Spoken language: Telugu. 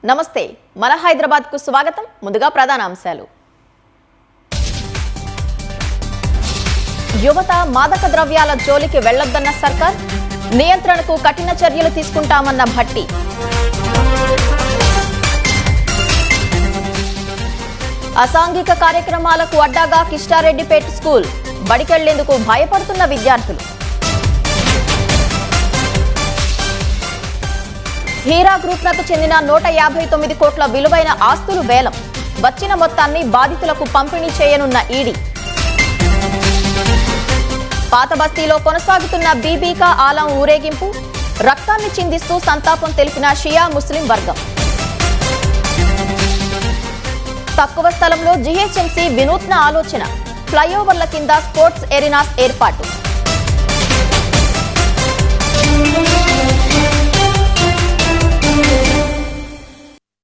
నమస్తే మన హైదరాబాద్ కు స్వాగతం. ముందుగా ప్రధాన అంశాలు. యువత మాదక ద్రవ్యాల జోలికి వెళ్లొద్దన్న సర్కార్, నియంత్రణకు కఠిన చర్యలు తీసుకుంటామన్న భట్టి. అసాంఘిక కార్యక్రమాలకు అడ్డాగా కిష్టారెడ్డిపేట స్కూల్, బడికెళ్లేందుకు భయపడుతున్న విద్యార్థులు. హీరా గ్రూప్లకు చెందిన 159 కోట్ల విలువైన ఆస్తులు వేలం, వచ్చిన మొత్తాన్ని బాధితులకు పంపిణీ చేయనున్న ఈడీ. పాత బస్తీలో కొనసాగుతున్న బీబీకా ఆలం ఊరేగింపు, రక్తాన్ని చిందిస్తూ సంతాపం తెలిపిన షియా ముస్లిం వర్గం. తక్కువ స్థలంలో జీహెచ్ఎంసీ వినూత్న ఆలోచన, ఫ్లైఓవర్ల కింద స్పోర్ట్స్ ఎరీనాస్ ఏర్పాటు.